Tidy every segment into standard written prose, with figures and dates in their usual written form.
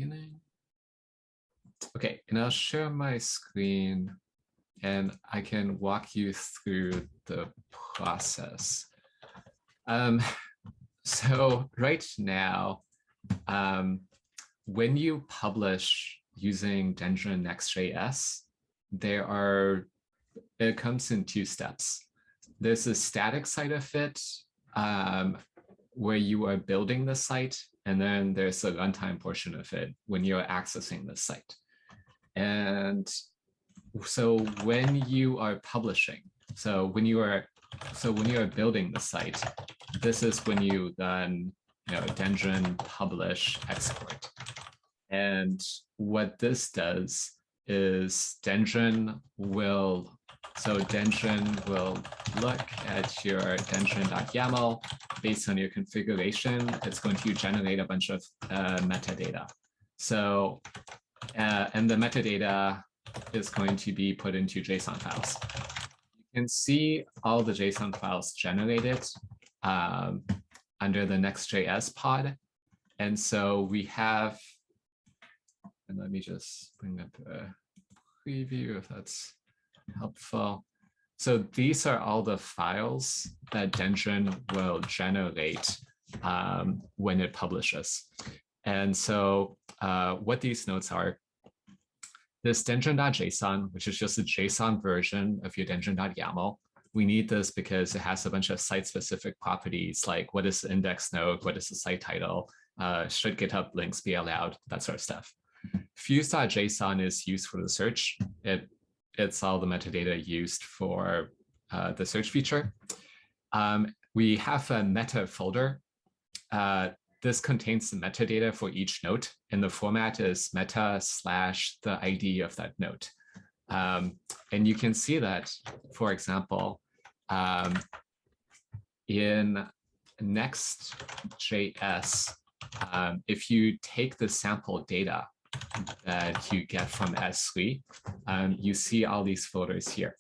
beginning. Okay, and I'll share my screen and I can walk you through the process. So right now, when you publish using Dendron Next.js, it comes in two steps. There's a static side of it where you are building the site, and then there's a runtime portion of it when you're accessing the site. And so when you are publishing, when you are building the site, this is when you then Dendron publish export. And what this does is Dendron will look at your dendron.yaml. Based on your configuration, it's going to generate a bunch of metadata. So, and the metadata is going to be put into JSON files. You can see all the JSON files generated under the Next.js pod. And so we have, and let me just bring up a preview if that's helpful. So these are all the files that Dendron will generate when it publishes. And so what these nodes are, this dendron.json, which is just a JSON version of your dendron.yaml. We need this because it has a bunch of site-specific properties, like what is the index node, what is the site title, should GitHub links be allowed, that sort of stuff. Fuse.json is used for the search. It's all the metadata used for the search feature. We have a meta folder. This contains the metadata for each node, and the format is meta/the ID of that node. And you can see that, for example, in Next.js, if you take the sample data that you get from S3, you see all these folders here.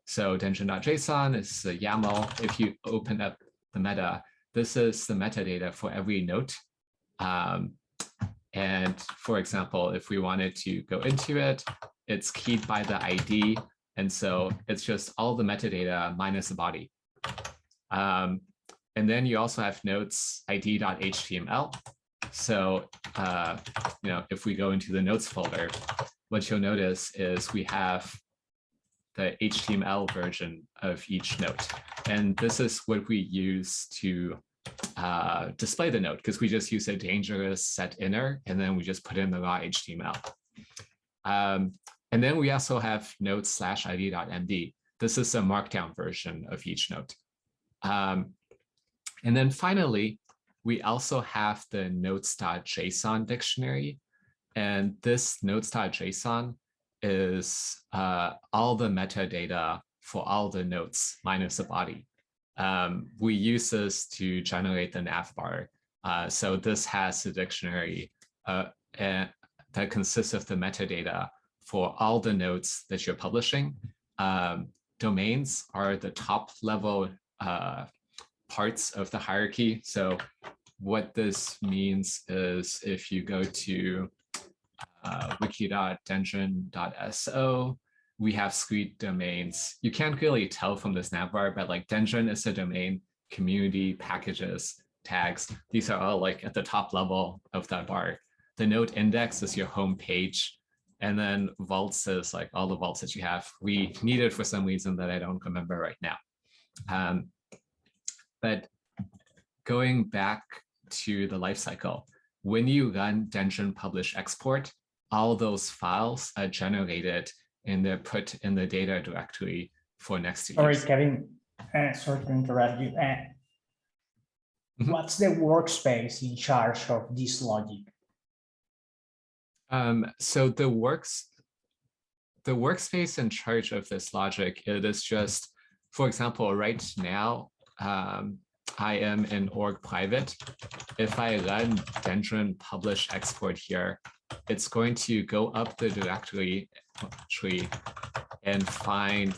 So dendron.json is the YAML. If you open up the meta, this is the metadata for every node. And for example, if we wanted to go into it, it's keyed by the ID. And so it's just all the metadata minus the body. And then you also have nodes id.html. So, if we go into the notes folder, what you'll notice is we have the HTML version of each node. And this is what we use to display the node, because we just use a dangerous set inner, and then we just put in the raw HTML. And then we also have nodes/id.md. This is a markdown version of each node. And then finally, we also have the nodes.json dictionary. And this nodes.json is all the metadata for all the nodes minus the body. We use this to generate the navbar. So this has a dictionary that consists of the metadata for all the nodes that you're publishing. Domains are the top level parts of the hierarchy. So what this means is if you go to wiki.dendron.so, we have suite domains. You can't really tell from this navbar, but like Dendron is a domain, community, packages, tags. These are all like at the top level of that bar. The node index is your home page. And then vaults is like all the vaults that you have. We need it for some reason that I don't remember right now. But going back to the lifecycle, when you run Dendron publish export, all those files are generated and they're put in the data directory for Next.js. Sorry, Kevin, sorry to interrupt you. What's the workspace in charge of this logic? So the workspace in charge of this logic, it is just, for example, right now, I am in org private. If I run Dendron publish export here, it's going to go up the directory tree and find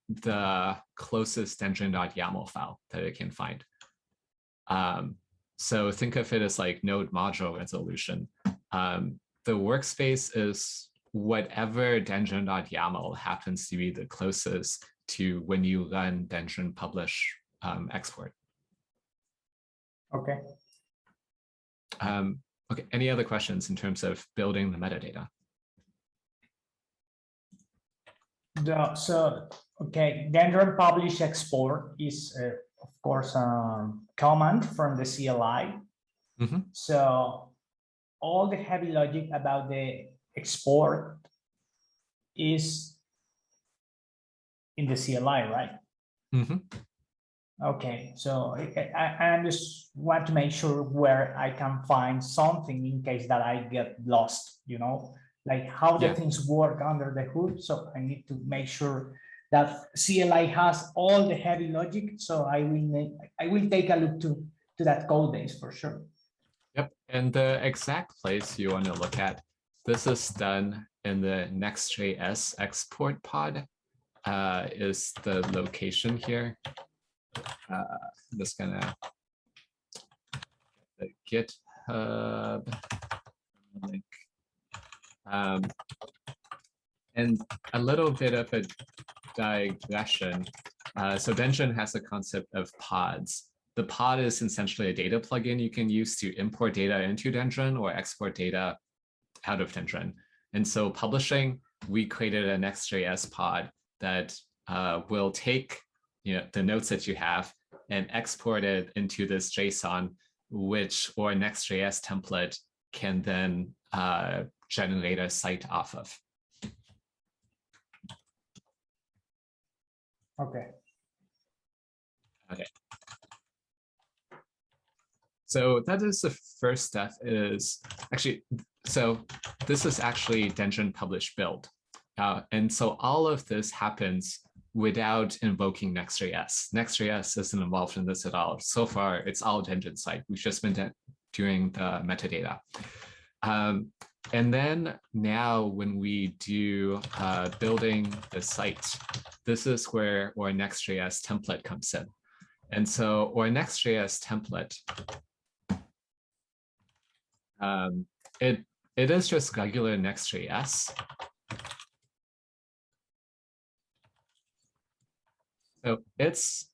the closest dendron.yaml file that it can find. So think of it as like node module resolution. the workspace is whatever Dendron.yaml happens to be the closest to when you run Dendron publish export. Okay. Okay, any other questions in terms of building the metadata? Okay, Dendron publish export is, of course, command from the CLI. Mm-hmm. So all the heavy logic about the export is in the CLI, right? Mm-hmm. Okay, so I just want to make sure where I can find something in case that I get lost, like how the things work under the hood. So I need to make sure that CLI has all the heavy logic. So I will take a look to that code base for sure. Yep, and the exact place you want to look at, this is done in the Next.js export pod, is the location here. I'm just gonna the GitHub link. And a little bit of a digression. So Dendron has a concept of pods. The pod is essentially a data plugin you can use to import data into Dendron or export data out of Dendron. And so publishing, we created a Next.js pod that will take the notes that you have and export it into this JSON, or Next.js template can then generate a site off of. Okay. Okay. So that is the first step so this is actually Dendron publish build. And so all of this happens without invoking Next.js. Next.js isn't involved in this at all. So far, it's all Dendron side. We've just been doing the metadata. And then now when we do building the site, this is where our Next.js template comes in. And so our Next.js template, it is just regular Next.js. So it's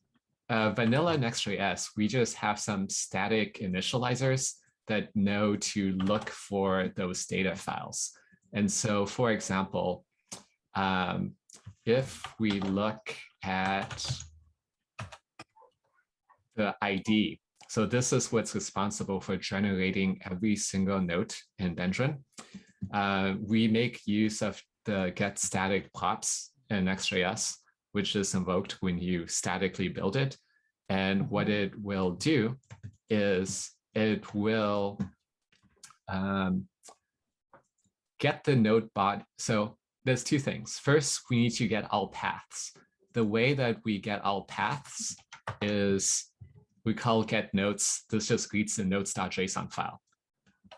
vanilla Next.js. We just have some static initializers that know to look for those data files. And so, for example, if we look at the ID, so this is what's responsible for generating every single note in Dendron. We make use of the get static props in Next.js, which is invoked when you statically build it. And what it will do is it will get the node body. So there's two things. First, we need to get all paths. The way that we get all paths is we call get notes. This just greets the notes.json file.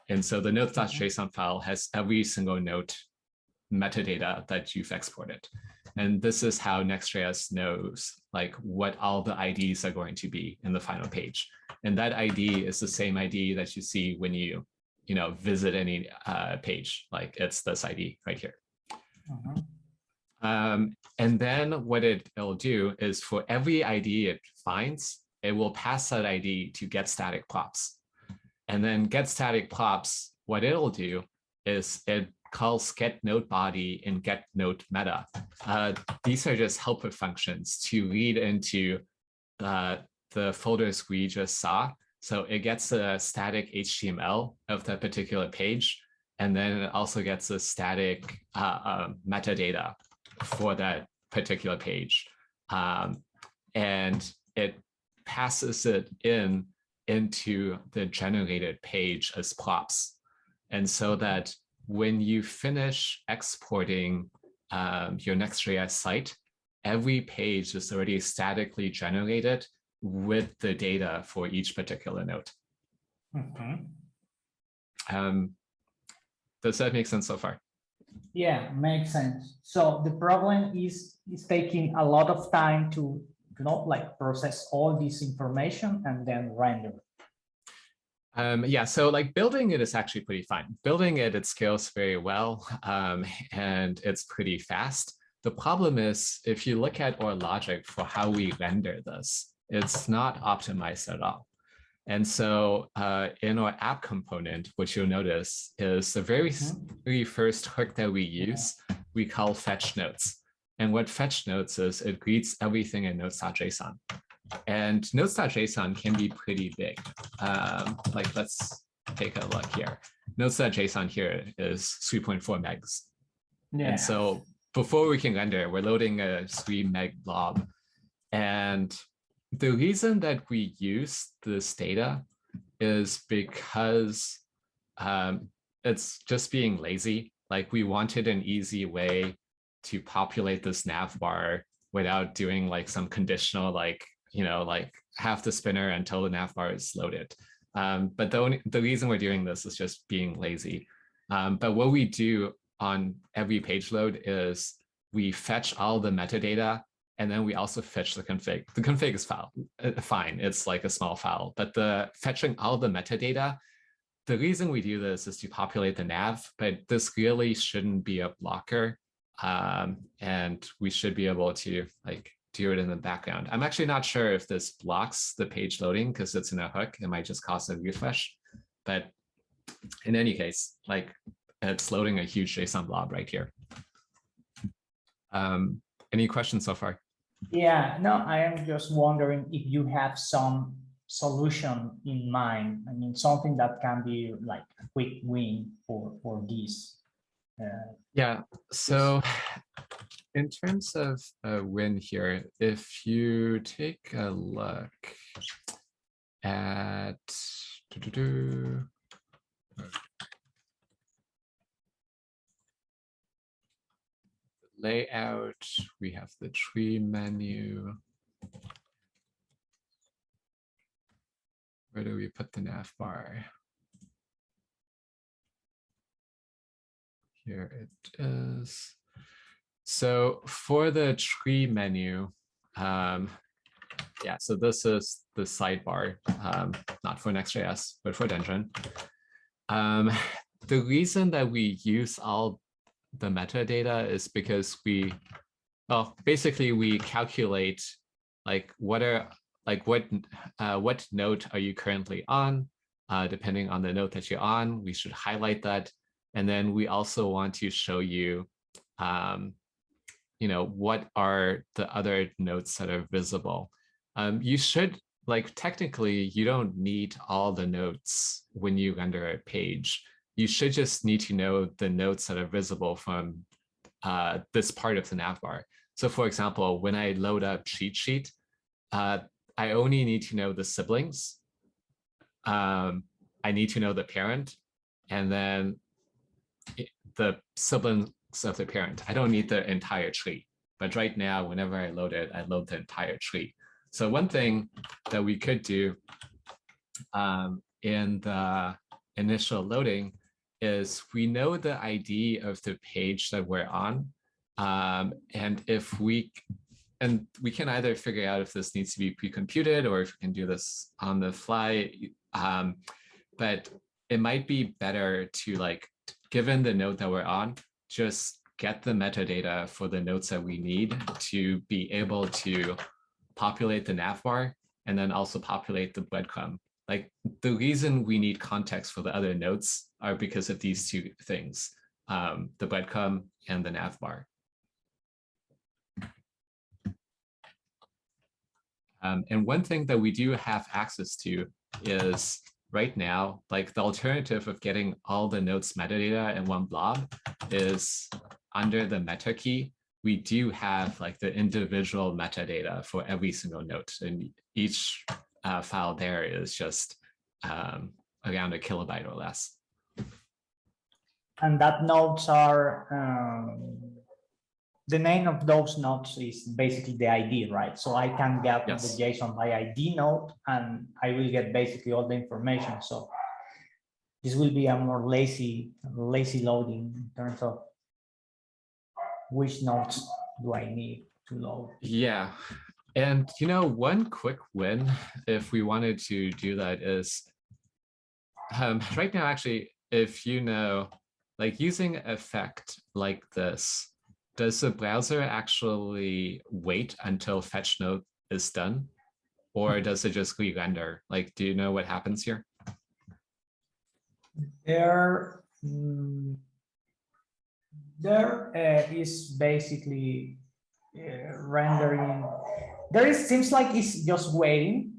And so the notes.json file has every single note metadata that you've exported. And this is how Next.js knows like what all the IDs are going to be in the final page. And that ID is the same ID that you see when you visit any page, like it's this ID right here. And then what it'll do is for every ID it finds, it will pass that ID to get static props. And then get static props, what it'll do is it calls get node body and get node meta. These are just helper functions to read into the folders we just saw. So it gets a static HTML of that particular page, and then it also gets a static metadata for that particular page. And it passes it into the generated page as props. And so that when you finish exporting your Next.js site, every page is already statically generated with the data for each particular node. Does that make sense so far? Yeah, makes sense. So the problem is it's taking a lot of time to process all this information and then render. Yeah, so like building it is actually pretty fun. Building it, it scales very well, and it's pretty fast. The problem is, if you look at our logic for how we render this, it's not optimized at all. And so in our app component, what you'll notice is the very first hook that we use, we call fetch notes. And what fetch notes is, it greets everything in notes.json. And notes.json can be pretty big. Like, let's take a look here. Notes.json here is 3.4 megs. Yeah. And so before we can render, we're loading a 3 meg blob. And the reason that we use this data is because it's just being lazy. Like, we wanted an easy way to populate this nav bar without doing like some conditional, like, like have the spinner until the nav bar is loaded. But the reason we're doing this is just being lazy. But what we do on every page load is we fetch all the metadata, and then we also fetch the config. The config is fine. It's like a small file, but the fetching all the metadata, the reason we do this is to populate the nav, but this really shouldn't be a blocker. And we should be able to like do it in the background. I'm actually not sure if this blocks the page loading because it's in a hook. It might just cause a refresh. But in any case, like, it's loading a huge JSON blob right here. Any questions so far? Yeah, no, I am just wondering if you have some solution in mind. I mean, something that can be like a quick win for this. Yeah, so in terms of a win here, if you take a look at layout, we have the tree menu. Where do we put the nav bar? Here it is. So for the tree menu, yeah, so this is the sidebar, not for Next.js, but for Dendron. The reason that we use all the metadata is because basically we calculate like what node are you currently on, depending on the node that you're on, we should highlight that. And then we also want to show you, what are the other nodes that are visible. You should, like, technically, you don't need all the nodes when you render a page. You should just need to know the nodes that are visible from this part of the navbar. So for example, when I load up cheat sheet, I only need to know the siblings. I need to know the parent, and then the siblings of the parent. I don't need the entire tree. But right now, whenever I load it, I load the entire tree. So one thing that we could do in the initial loading is we know the ID of the page that we're on. And we can either figure out if this needs to be pre-computed or if we can do this on the fly. But it might be better to, like, given the node that we're on, just get the metadata for the nodes that we need to be able to populate the navbar and then also populate the breadcrumb. Like, the reason we need context for the other nodes are because of these two things, the breadcrumb and the navbar. And one thing that we do have access to is right now, like, the alternative of getting all the nodes metadata in one blob is under the meta key. We do have like the individual metadata for every single node, and each file there is just around a kilobyte or less. And that nodes are, the name of those nodes is basically the ID, right? So I can get the JSON by ID node, and I will get basically all the information. So this will be a more lazy loading in terms of which nodes do I need to load. Yeah. And one quick win, if we wanted to do that, is Right now, actually, if you know, like using effect like this, does the browser actually wait until fetch node is done? Or does it just re-render? Like, do you know what happens here? There, is basically rendering. There is seems like it's just waiting,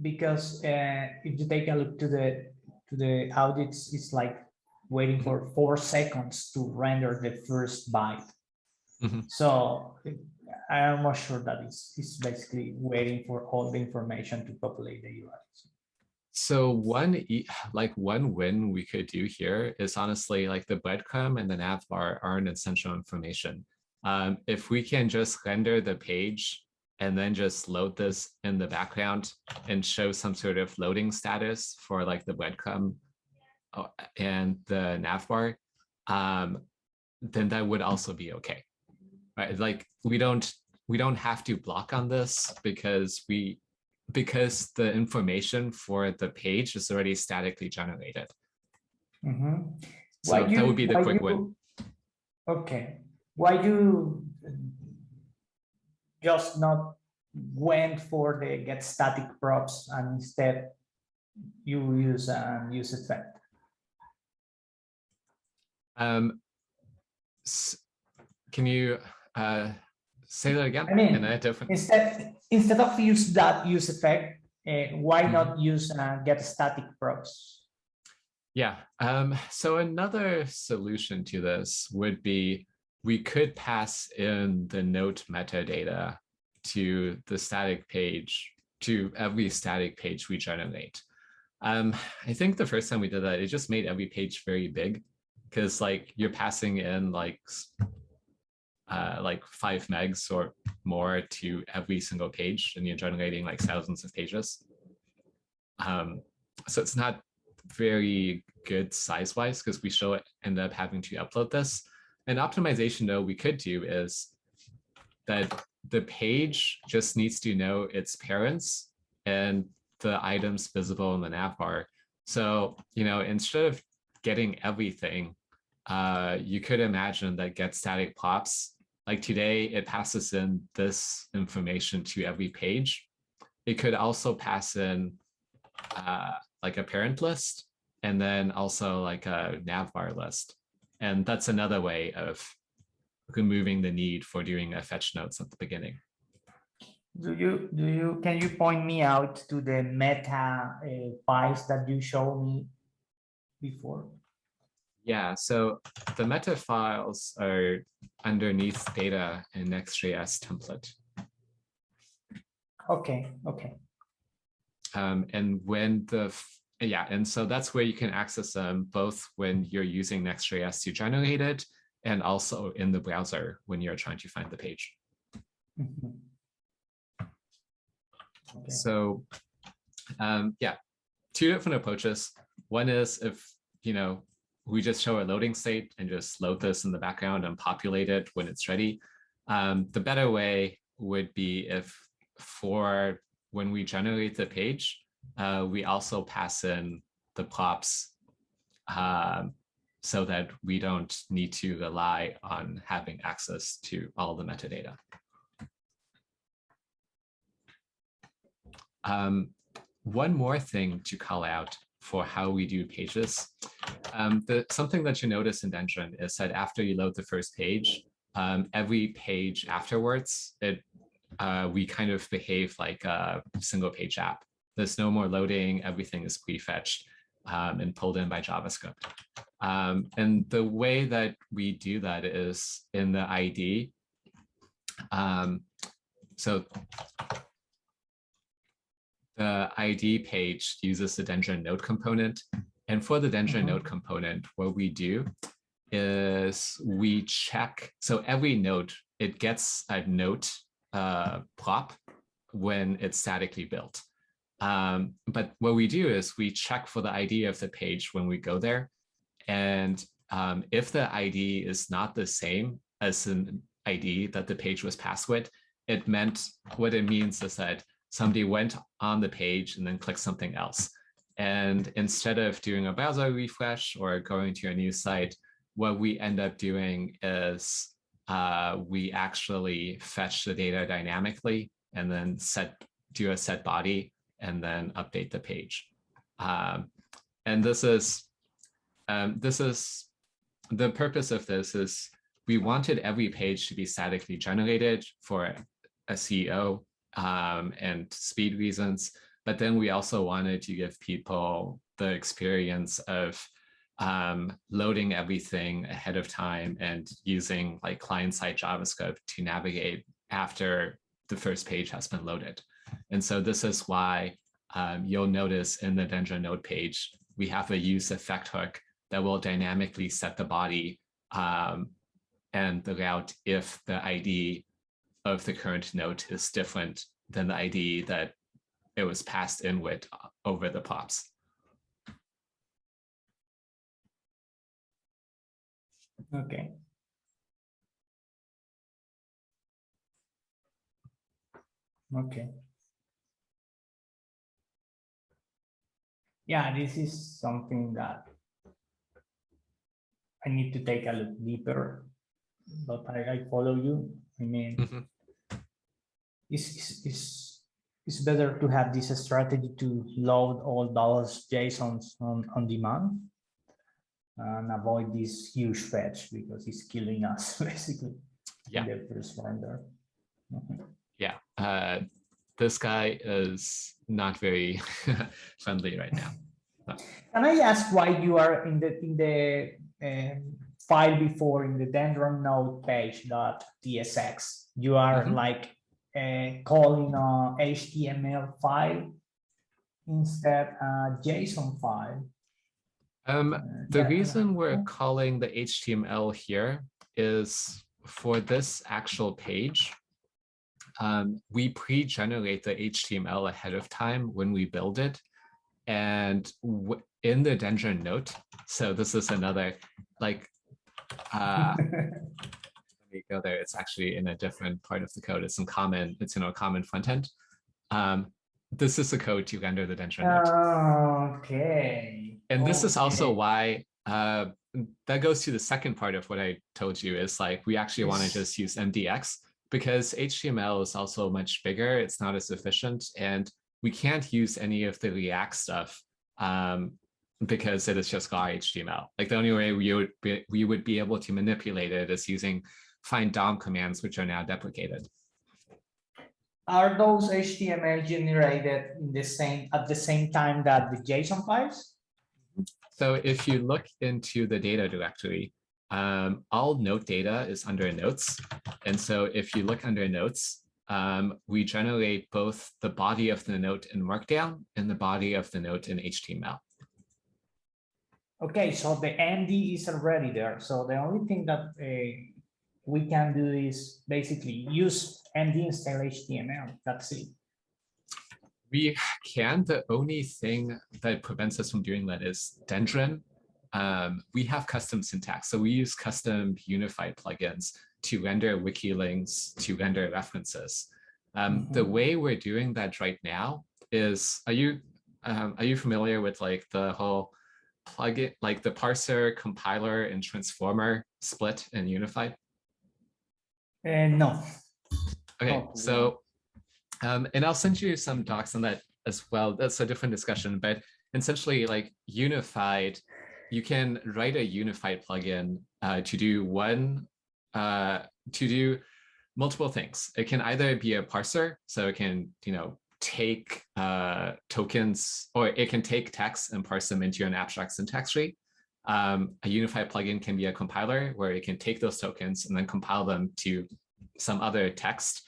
because if you take a look to the audits, it's like waiting for 4 seconds to render the first byte. So I am not sure that it's basically waiting for all the information to populate the URLs. So one win we could do here is honestly like the breadcrumb and the navbar aren't essential information. If we can just render the page and then just load this in the background and show some sort of loading status for like the breadcrumb and the navbar, then that would also be okay. Right? Like we don't have to block on this because the information for the page is already statically generated. So that would be the quick win. Okay. Why you just not went for the get static props and instead you use effect? Can you say that again? I mean, instead of use effect, why not use get static props? Yeah. So another solution to this would be we could pass in the note metadata to the static page, to every static page we generate. I think the first time we did that, it just made every page very big, because like you're passing in like 5 megs or more to every single page, and you're generating like thousands of pages. So it's not very good size-wise, because we still end up having to upload this. An optimization though we could do is that the page just needs to know its parents and the items visible in the navbar. So, you know, instead of getting everything, you could imagine that get static plops, like today it passes in this information to every page. It could also pass in like a parent list, and then also like a navbar list. And that's another way of removing the need for doing a fetch notes at the beginning. Can you point me out to the meta files that you showed me before? Yeah, so the meta files are underneath data in Next.js template. Okay. And when and so that's where you can access them, both when you're using Next.js to generate it, and also in the browser when you're trying to find the page. Okay. So yeah, 2 different approaches. One is if, you know, we just show a loading state and just load this in the background and populate it when it's ready. The better way would be if for when we generate the page, we also pass in the props so that we don't need to rely on having access to all the metadata. One more thing to call out for how we do pages. Something that you notice in Dendron is that after you load the first page, every page afterwards, we kind of behave like a single page app. There's no more loading, everything is prefetched and pulled in by JavaScript. And the way that we do that is in the ID. So the ID page uses the Dendron node component. And for the Dendron node component, what we do is we check, so every node, it gets a note prop when it's statically built. But what we do is we check for the ID of the page when we go there. And if the ID is not the same as an ID that the page was passed with, what it means is that somebody went on the page and then clicked something else. And instead of doing a browser refresh or going to a new site, what we end up doing is we actually fetch the data dynamically and then do a set body and then update the page. And this is the purpose of this is we wanted every page to be statically generated for SEO and speed reasons. But then we also wanted to give people the experience of loading everything ahead of time and using like client-side JavaScript to navigate after the first page has been loaded. And so this is why you'll notice in the Dendron node page, we have a use effect hook that will dynamically set the body and the route if the ID of the current node is different than the ID that it was passed in with over the props. Okay. Okay. Yeah, this is something that I need to take a look deeper, but I follow you. I mean, it's better to have this strategy to load all those JSONs on demand and avoid this huge fetch because it's killing us basically. Yeah. In the first render. Yeah. This guy is not very friendly right now. No. Can I ask why you are in the file before in the Dendron node page.tsx? You are like calling a HTML file instead a JSON file. The reason we're calling the HTML here is for this actual page, we pre-generate the HTML ahead of time when we build it. And in the Dendron note, so this is another, like, let me go there. It's actually in a different part of the code. It's in a common front end. This is the code to render the Dendron note. Okay. And this is also why that goes to the second part of what I told you is like, we actually want to just use MDX because HTML is also much bigger. It's not as efficient. And we can't use any of the React stuff because it is just raw HTML. Like the only way we would be able to manipulate it is using find DOM commands, which are now deprecated. Are those HTML generated at the same time that the JSON files? So if you look into the data directory, all note data is under notes. And so if you look under notes, we generate both the body of the note in Markdown and the body of the note in HTML. Okay, so the MD is already there. So the only thing that we can do is basically use MD instead of HTML. That's it. We can. The only thing that prevents us from doing that is Dendron. We have custom syntax. So we use custom unified plugins to render wiki links, to render references. The way we're doing that right now is, are you familiar with like the whole plugin, like the parser, compiler, and transformer split in unified? No. Okay, so, and I'll send you some docs on that as well. That's a different discussion, but essentially like unified, you can write a unified plugin to do multiple things. It can either be a parser, so it can, take tokens, or it can take text and parse them into an abstract syntax tree. A unified plugin can be a compiler where it can take those tokens and then compile them to some other text,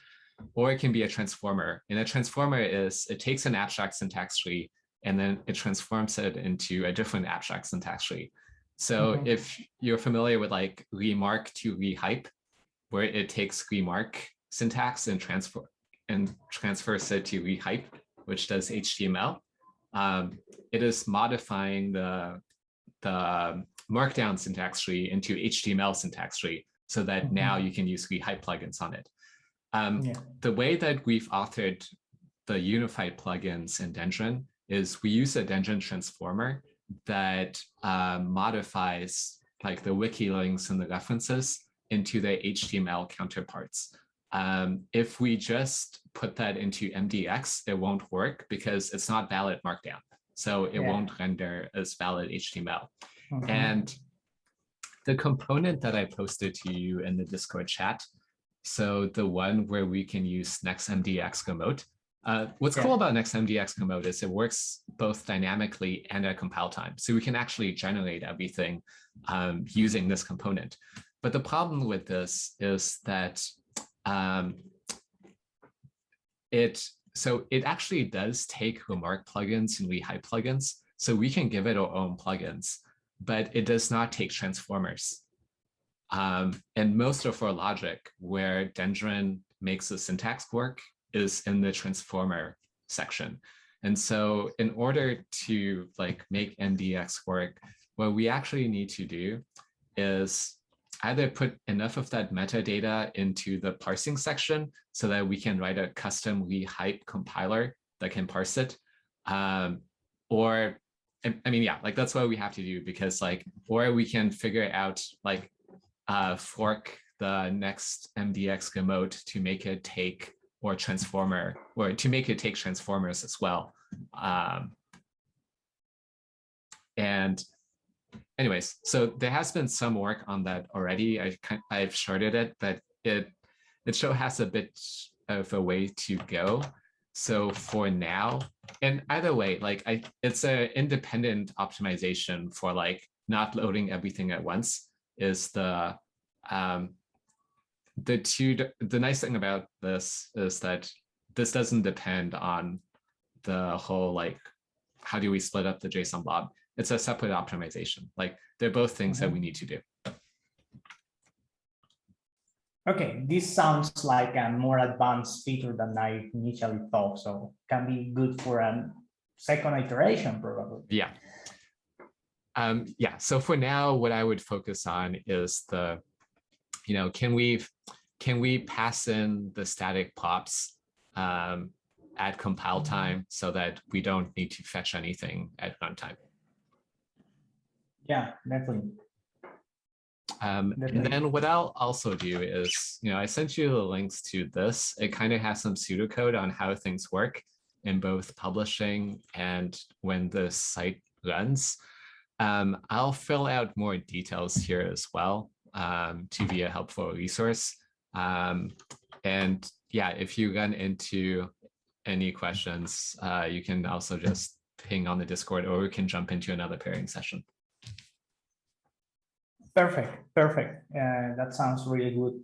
or it can be a transformer. And a transformer is, it takes an abstract syntax tree and then it transforms it into a different abstract syntax tree. So if you're familiar with like remark to rehype, where it takes remark syntax and transfers it to rehype, which does HTML, it is modifying the Markdown syntax tree into HTML syntax tree so that now you can use rehype plugins on it. The way that we've authored the unified plugins in Dendron is we use a Dendron transformer that modifies like the wiki links and the references into the HTML counterparts. If we just put that into MDX, it won't work because it's not valid markdown. So it won't render as valid HTML. And the component that I posted to you in the Discord chat, so the one where we can use NextMDX remote, what's cool about NextMDX remote is it works both dynamically and at compile time. So we can actually generate everything using this component. But the problem with this is that it actually does take Remark plugins and rehype plugins. So we can give it our own plugins, but it does not take transformers. And most of our logic where Dendron makes the syntax work is in the transformer section. And so in order to like make MDX work, what we actually need to do is either put enough of that metadata into the parsing section so that we can write a custom rehype compiler that can parse it. Or, I mean, yeah, like that's what we have to do because like, or we can figure out like fork the next MDX remote to make it take or transformer, or to make it take transformers as well. And anyways, so there has been some work on that already. I've started it, but it still has a bit of a way to go. So for now, and either way, like it's an independent optimization for like not loading everything at once is the nice thing about this is that this doesn't depend on the whole like how do we split up the JSON blob. It's a separate optimization. Like they're both things that we need to do. Okay, this sounds like a more advanced feature than I initially thought. So can be good for a second iteration probably. Yeah. Yeah. So for now, what I would focus on is the, you know, can we pass in the static pops at compile time so that we don't need to fetch anything at runtime? Yeah, definitely. And then what I'll also do is, you know, I sent you the links to this. It kind of has some pseudocode on how things work in both publishing and when the site runs. I'll fill out more details here as well to be a helpful resource. And yeah, if you run into any questions, you can also just ping on the Discord, or we can jump into another pairing session. Perfect. That sounds really good.